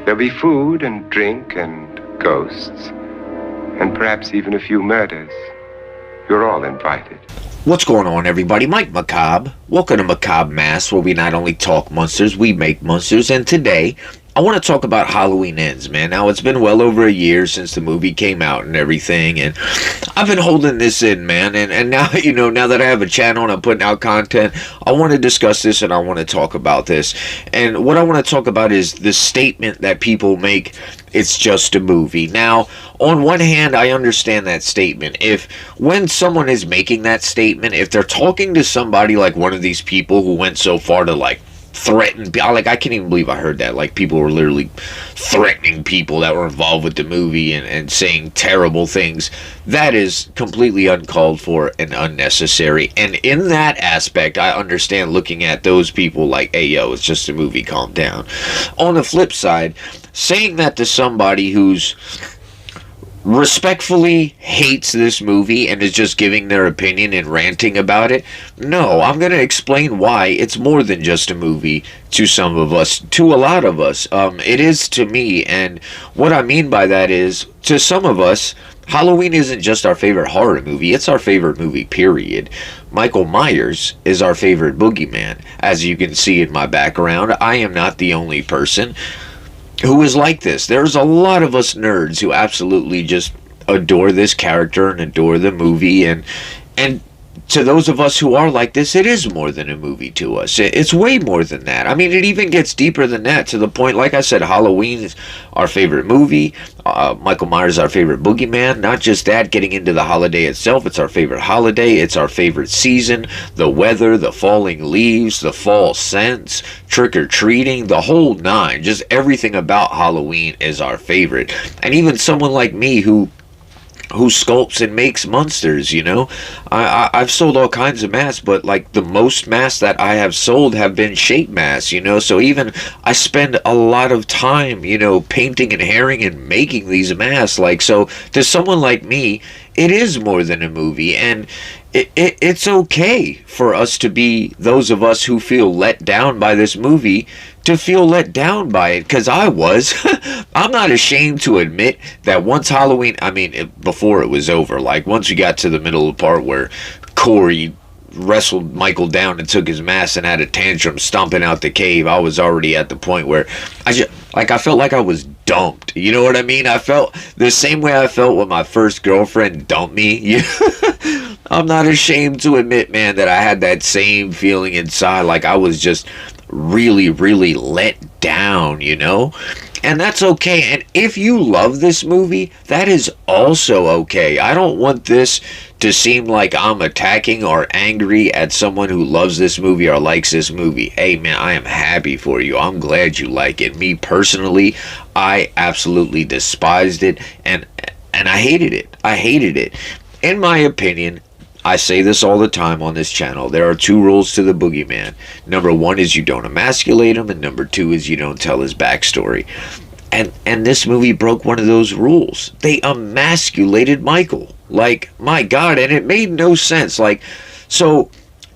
There'll be food and drink and ghosts, and perhaps even a few murders. You're all invited. What's going on, everybody? Mike Macabre. Welcome to Macabre Mass, where we not only talk monsters, we make monsters. And today, I want to talk about Halloween Ends, man. Now, it's been well over a year since the movie came out and everything, and I've been holding this in, man. And now, now that I have a channel and I'm putting out content, I want to discuss this and I want to talk about this. And what I want to talk about is the statement that people make, it's just a movie. Now, on one hand, I understand that statement. When someone is making that statement, if they're talking to somebody like one of these people who went so far to, like, threaten, I can't even believe I heard that. Like, people were literally threatening people that were involved with the movie and saying terrible things. That is completely uncalled for and unnecessary. And in that aspect, I understand looking at those people like, hey, yo, it's just a movie, calm down. On the flip side, saying that to somebody who's respectfully hates this movie and is just giving their opinion and ranting about it, no, I'm going to explain why it's more than just a movie to some of us, to a lot of us. It is to me, and what I mean by that is, to some of us, Halloween isn't just our favorite horror movie, it's our favorite movie, period. Michael Myers is our favorite boogeyman. As you can see in my background, I am not the only person who is like this. There's a lot of us nerds who absolutely just adore this character and adore the movie, and to those of us who are like this, it is more than a movie to us. It's way more than that. I mean, it even gets deeper than that, to the point, like I said, Halloween is our favorite movie. Michael Myers is our favorite boogeyman. Not just that, getting into the holiday itself, it's our favorite holiday. It's our favorite season. The weather, the falling leaves, the fall scents, trick-or-treating, the whole nine. Just everything about Halloween is our favorite. And even someone like me who sculpts and makes monsters, I've sold all kinds of masks, but like the most masks that I have sold have been shape masks, so even I spend a lot of time, painting and herring and making these masks. Like, so to someone like me, it is more than a movie, and it's okay for us to be those of us who feel let down by this movie, to feel let down by it, because I was. I'm not ashamed to admit that once Halloween, before it was over, like once we got to the middle of the part where Corey wrestled Michael down and took his mask and had a tantrum stomping out the cave, I was already at the point where I felt like I was dumped. You know what I mean? I felt the same way I felt when my first girlfriend dumped me. I'm not ashamed to admit, man, that I had that same feeling inside, like I was just really, really let down, And that's okay. And if you love this movie, that is also okay. I don't want this to seem like I'm attacking or angry at someone who loves this movie or likes this movie. Hey, man, I am happy for you. I'm glad you like it. Me personally, I absolutely despised it, and I hated it. I hated it. In my opinion, I say this all the time on this channel, there are two rules to the boogeyman. Number one is you don't emasculate him, and number two is you don't tell his backstory. And this movie broke one of those rules. They emasculated Michael. Like, my God, and it made no sense. Like, so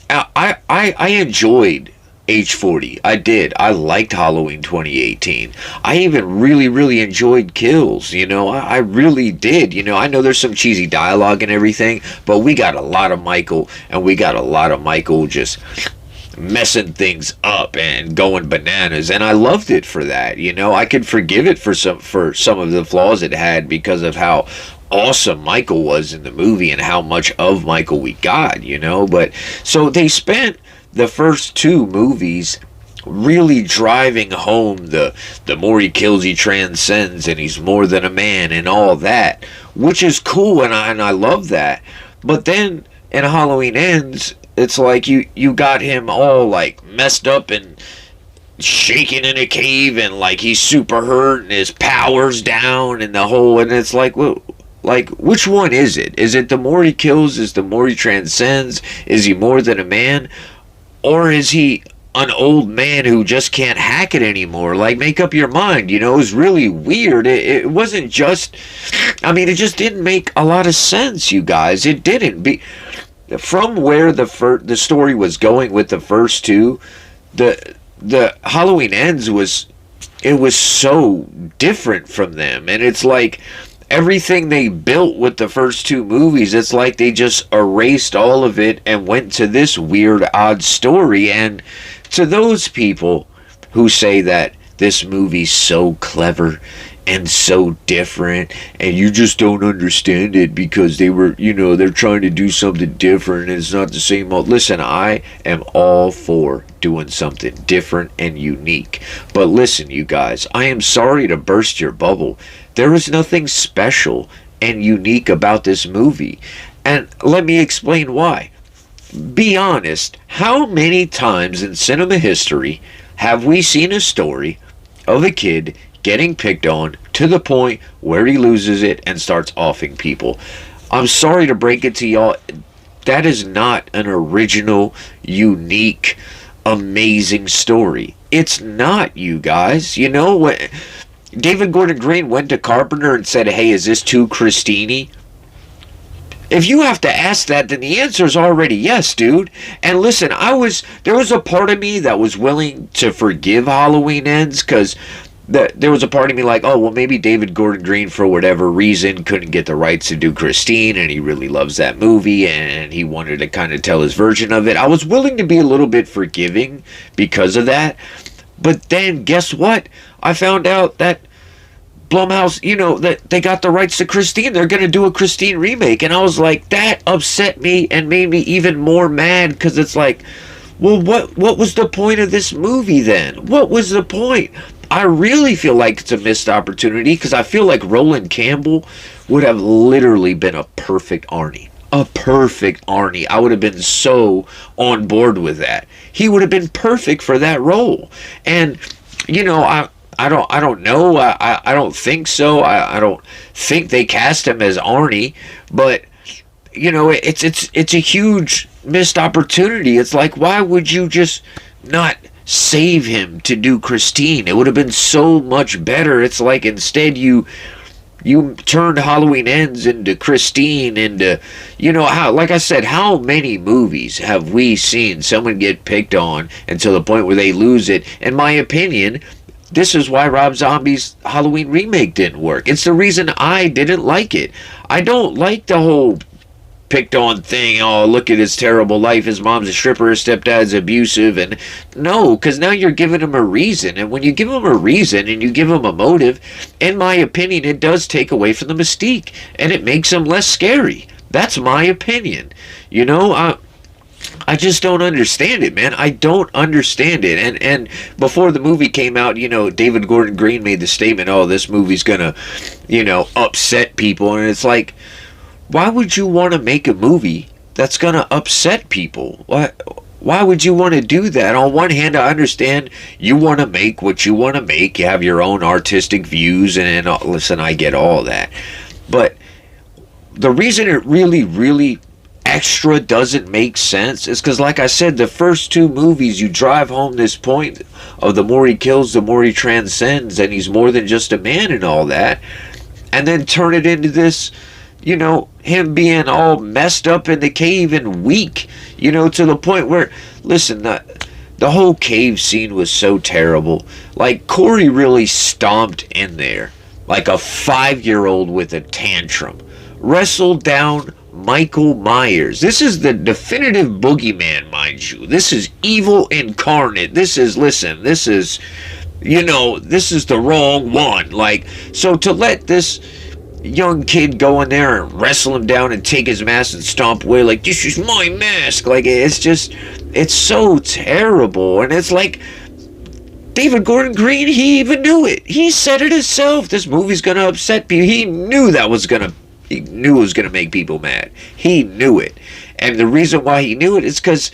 I enjoyed Age 40. I did. I liked Halloween 2018. I even really, really enjoyed Kills. I really did. I know there's some cheesy dialogue and everything, but we got a lot of Michael, and we got a lot of Michael just messing things up and going bananas, and I loved it for that. I could forgive it for some of the flaws it had because of how awesome Michael was in the movie and how much of Michael we got, But so they spent the first two movies really driving home the more he kills, he transcends, and he's more than a man and all that, which is cool, and I love that. But then in Halloween Ends, it's like you got him all like messed up and shaking in a cave, and like he's super hurt and his power's down and the whole, and it's like, well, like, which one is it? Is it the more he kills, is the more he transcends? Is he more than a man? Or is he an old man who just can't hack it anymore? Like, make up your mind. It was really weird. It wasn't just, it just didn't make a lot of sense, you guys. It didn't. From where the story was going with the first two, the Halloween Ends was it was so different from them. And it's like everything they built with the first two movies, it's like they just erased all of it and went to this weird, odd story. And to those people who say that this movie's so clever and so different and you just don't understand it because they were, they're trying to do something different and it's not the same old. Listen, I am all for doing something different and unique. But listen, you guys, I am sorry to burst your bubble. There is nothing special and unique about this movie. And let me explain why. Be honest, how many times in cinema history have we seen a story of a kid getting picked on to the point where he loses it and starts offing people? I'm sorry to break it to y'all. That is not an original, unique, amazing story. It's not, you guys. You know what? David Gordon Green went to Carpenter and said, hey, is this too Christine-y? If you have to ask that, then the answer is already yes, dude. And listen, there was a part of me that was willing to forgive Halloween Ends, because there was a part of me like, oh, well, maybe David Gordon Green, for whatever reason, couldn't get the rights to do Christine, and he really loves that movie, and he wanted to kind of tell his version of it. I was willing to be a little bit forgiving because of that. But then, guess what? I found out that Blumhouse, that they got the rights to Christine. They're going to do a Christine remake. And I was like, that upset me and made me even more mad, because it's like, well, what was the point of this movie then? What was the point? I really feel like it's a missed opportunity, because I feel like Roland Campbell would have literally been a perfect Arnie. A perfect Arnie. I would have been so on board with that. He would have been perfect for that role. And, I don't know. I don't think so. I don't think they cast him as Arnie, but it's a huge missed opportunity. It's like, why would you just not save him to do Christine? It would have been so much better. It's like instead you turned Halloween Ends into Christine, into, like I said, how many movies have we seen someone get picked on until the point where they lose it? In my opinion, this is why Rob Zombie's Halloween remake didn't work. It's the reason I didn't like it. I don't like the whole picked on thing. Oh, look at his terrible life. His mom's a stripper, his stepdad's abusive. And no, because now you're giving him a reason. And when you give him a reason and you give him a motive, in my opinion, it does take away from the mystique. And it makes him less scary. That's my opinion. I just don't understand it, man. I don't understand it. And before the movie came out, David Gordon Green made the statement, oh, this movie's gonna, upset people. And it's like, why would you want to make a movie that's gonna upset people? Why would you want to do that? On one hand, I understand you want to make what you want to make. You have your own artistic views, and listen, I get all that. But the reason it really, really extra doesn't make sense is because, like I said, the first two movies, you drive home this point of the more he kills, the more he transcends, and he's more than just a man and all that, and then turn it into this, him being all messed up in the cave and weak, to the point where, listen, the whole cave scene was so terrible. Like, Corey really stomped in there like a 5-year-old with a tantrum, wrestled down Michael Myers. This is the definitive boogeyman, mind you. This is evil incarnate. This is the wrong one. Like, so to let this young kid go in there and wrestle him down and take his mask and stomp away like, this is my mask. Like, it's so terrible. And it's like, David Gordon Green, he even knew it. He said it himself. This movie's going to upset people. He knew it was going to make people mad. He knew it. And the reason why he knew it is because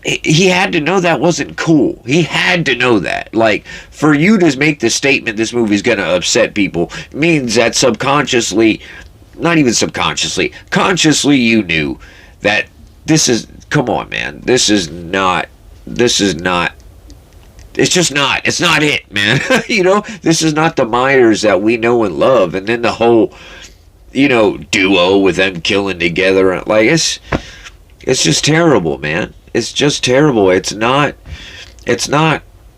he had to know that wasn't cool. He had to know that. Like, for you to make the statement this movie's going to upset people means that subconsciously, not even subconsciously, consciously you knew that come on, man. It's just not it, man. This is not the Myers that we know and love. And then the whole, duo with them killing together. Like, it's just terrible, man. It's just terrible. It's not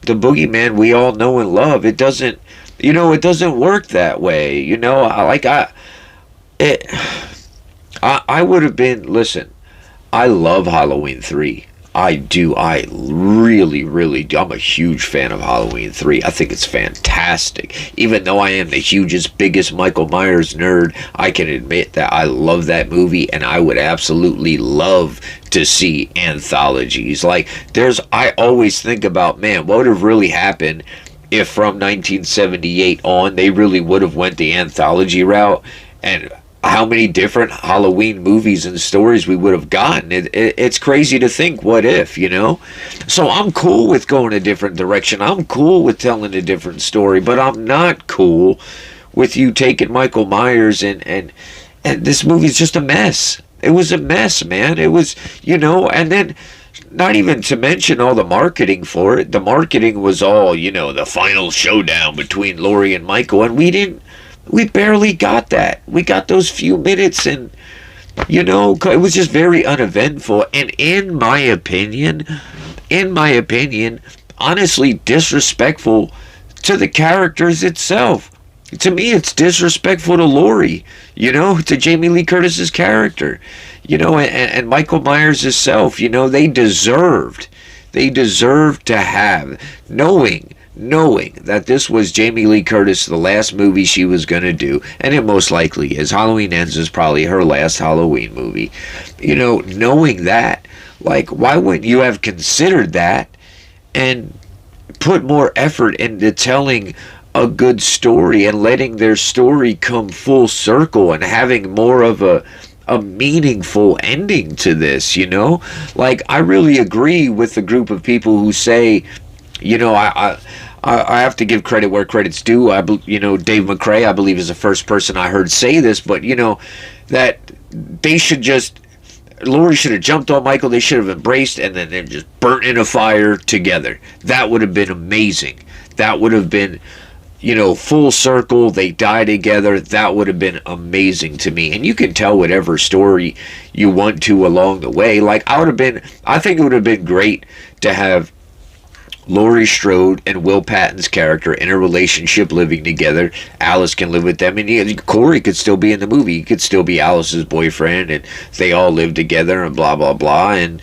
the boogeyman we all know and love. It doesn't, it doesn't work that way. It, I would have been, listen, I love Halloween 3. I do. I really, really do. I'm a huge fan of Halloween 3. I think it's fantastic. Even though I am the hugest, biggest Michael Myers nerd, I can admit that I love that movie, and I would absolutely love to see anthologies. I always think about, man, what would have really happened if from 1978 on they really would have went the anthology route, and how many different Halloween movies and stories we would have gotten. It's crazy to think, what if, So I'm cool with going a different direction. I'm cool with telling a different story, but I'm not cool with you taking Michael Myers and this movie's just a mess. It was a mess, man. It was, and then not even to mention all the marketing for it. The marketing was all, the final showdown between Laurie and Michael, and we barely got that. We got those few minutes, and it was just very uneventful, and in my opinion, honestly disrespectful to the characters itself. To me, it's disrespectful to Laurie, to Jamie Lee Curtis's character, and Michael Myers himself. They deserved to have, knowing that this was Jamie Lee Curtis, the last movie she was going to do, and it most likely is. Halloween Ends is probably her last Halloween movie. Knowing that, why wouldn't you have considered that and put more effort into telling a good story and letting their story come full circle and having more of a meaningful ending to this, I really agree with the group of people who say, I have to give credit where credit's due. Dave McCrae, I believe, is the first person I heard say this, but, that they should Laurie should have jumped on Michael, they should have embraced, and then they just burnt in a fire together. That would have been amazing. That would have been, full circle, they die together. That would have been amazing to me. And you can tell whatever story you want to along the way. I think it would have been great to have Laurie Strode and Will Patton's character in a relationship living together. Alice can live with them, and Corey could still be in the movie. He could still be Alice's boyfriend, and they all live together and blah, blah, blah. And,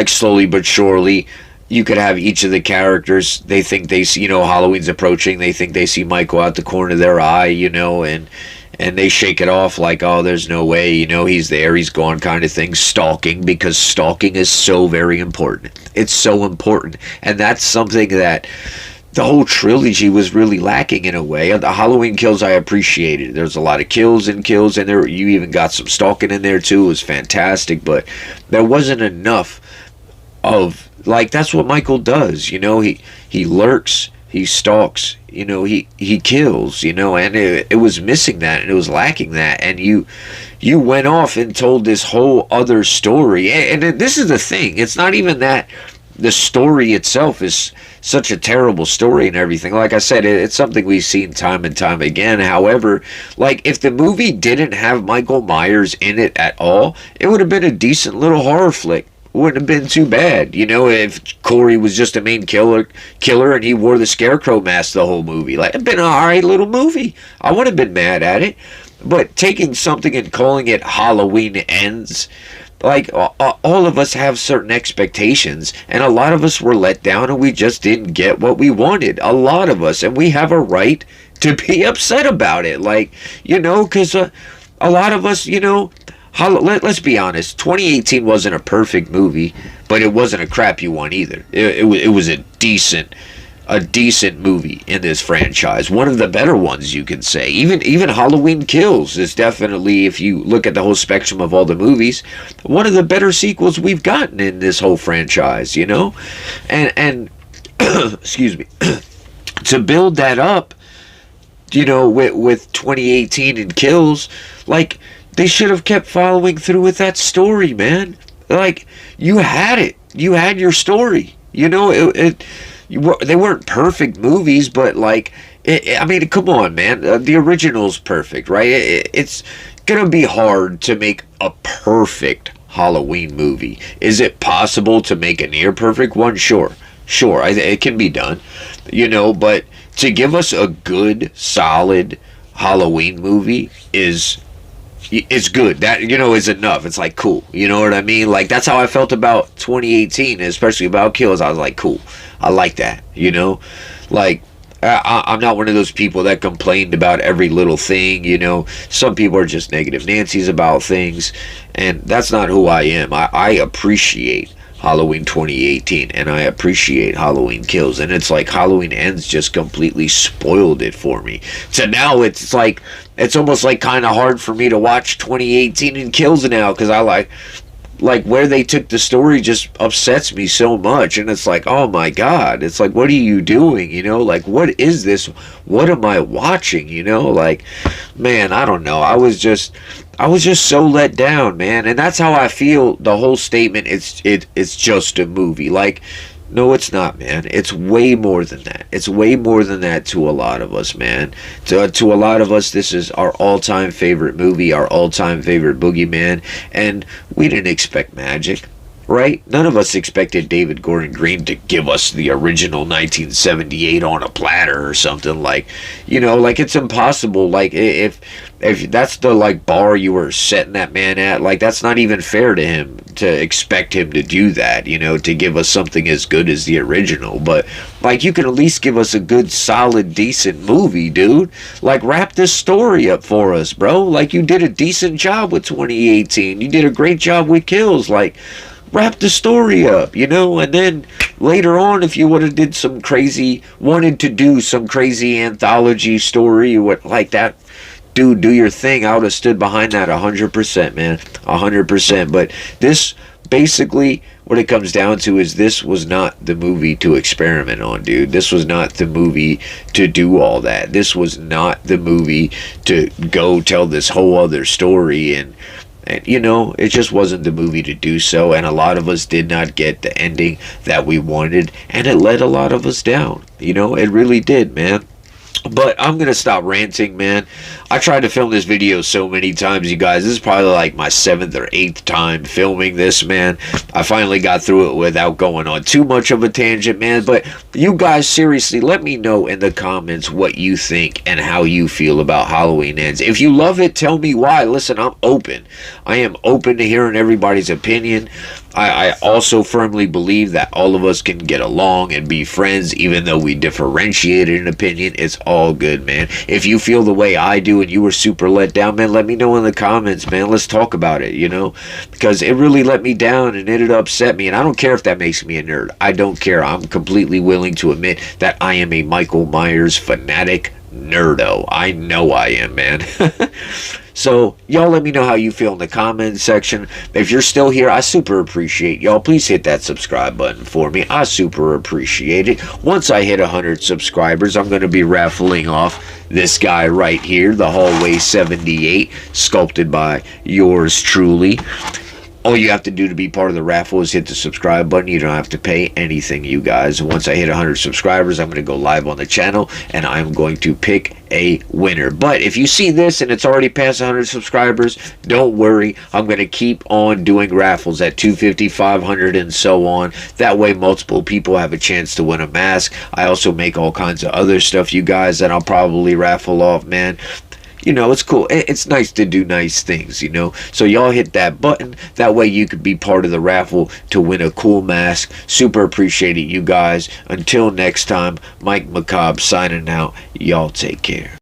slowly but surely, you could have each of the characters, they think they see, Halloween's approaching, they think they see Michael out the corner of their eye, and they shake it off like, oh, there's no way, he's there, he's gone, kind of thing. Stalking, because stalking is so very important. It's so important. And that's something that the whole trilogy was really lacking in a way. The Halloween Kills I appreciated. There's a lot of kills, and there you even got some stalking in there too. It was fantastic, but there wasn't enough of, that's what Michael does. He lurks, he stalks, he kills, and it was missing that, and it was lacking that, and you went off and told this whole other story, and this is the thing, it's not even that the story itself is such a terrible story and everything. Like I said, it's something we've seen time and time again. However, if the movie didn't have Michael Myers in it at all, it would have been a decent little horror flick. Wouldn't have been too bad, if Corey was just a main killer and he wore the scarecrow mask the whole movie. It'd been an alright little movie. I wouldn't have been mad at it. But taking something and calling it Halloween Ends, all of us have certain expectations, and a lot of us were let down, and we just didn't get what we wanted. A lot of us, and we have a right to be upset about it. Because a lot of us, let's be honest, 2018 wasn't a perfect movie, but it wasn't a crappy one either. It was a decent movie in this franchise. One of the better ones, you can say. Even Halloween Kills is definitely, if you look at the whole spectrum of all the movies, one of the better sequels we've gotten in this whole franchise, And excuse me, to build that up, with 2018 and Kills, they should have kept following through with that story, man. You had it. You had your story. They weren't perfect movies, but come on, man. The original's perfect, right? It's gonna be hard to make a perfect Halloween movie. Is it possible to make a near perfect one? Sure. Sure, it can be done, but to give us a good, solid Halloween movie is it's good. That is enough. It's like cool. You know what I mean? Like that's how I felt about 2018, especially about Kills. I was like, cool. I like that. Like I'm not one of those people that complained about every little thing. Some people are just negative Nancy's about things, and that's not who I am. I appreciate Halloween 2018, and I appreciate Halloween Kills, and it's like Halloween Ends just completely spoiled it for me. So now it's almost like kind of hard for me to watch 2018 and Kills now, because I like where they took the story just upsets me so much, and it's like, oh my god, it's like, what are you doing? Like, what is this? What am I watching? Like, man, I don't know. I was just so let down, man. And that's how I feel. The whole statement, it's just a movie. Like, no, it's not, man. It's way more than that. It's way more than that to a lot of us, man. To a lot of us, this is our all-time favorite movie, our all-time favorite boogeyman, and we didn't expect magic. Right? None of us expected David Gordon Green to give us the original 1978 on a platter or something. Like, like it's impossible. Like, if that's the like bar you were setting that man at, like that's not even fair to him to expect him to do that, to give us something as good as the original. But like, you can at least give us a good, solid, decent movie, dude. Like, wrap this story up for us, bro. Like, you did a decent job with 2018. You did a great job with Kills. Like, wrap the story up, and then later on, if you wanted to do some crazy anthology story like that, do your thing. I would have stood behind that 100%, man, 100%. But this, basically, what it comes down to is this was not the movie to experiment on, dude. This was not the movie to do all that. This was not the movie to go tell this whole other story, and it just wasn't the movie to do so, and a lot of us did not get the ending that we wanted, and it let a lot of us down. It really did, man. But I'm going to stop ranting, man. I tried to film this video so many times, you guys. This is probably like my 7th or 8th time filming this, man. I finally got through it without going on too much of a tangent, man. But you guys, seriously, let me know in the comments what you think and how you feel about Halloween Ends. If you love it, tell me why. Listen, I'm open. I am open to hearing everybody's opinion. I also firmly believe that all of us can get along and be friends, even though we differentiate in opinion. It's all good, man. If you feel the way I do and you were super let down, man, let me know in the comments, man. Let's talk about it, because it really let me down and it upset me, and I don't care if that makes me a nerd. I don't care. I'm completely willing to admit that I am a Michael Myers fanatic nerdo. I know I am, man. So, y'all let me know how you feel in the comments section. If you're still here, I super appreciate y'all. Please hit that subscribe button for me. I super appreciate it. Once I hit 100 subscribers, I'm going to be raffling off this guy right here, the Hallway 78, sculpted by yours truly. All you have to do to be part of the raffle is hit the subscribe button. You don't have to pay anything, you guys. Once I hit 100 subscribers, I'm going to go live on the channel, and I'm going to pick a winner. But if you see this and it's already past 100 subscribers, don't worry. I'm going to keep on doing raffles at 250, 500, and so on. That way, multiple people have a chance to win a mask. I also make all kinds of other stuff, you guys, that I'll probably raffle off, man. It's cool. It's nice to do nice things, So y'all hit that button. That way you could be part of the raffle to win a cool mask. Super appreciate it, you guys. Until next time, Mike Macabre signing out. Y'all take care.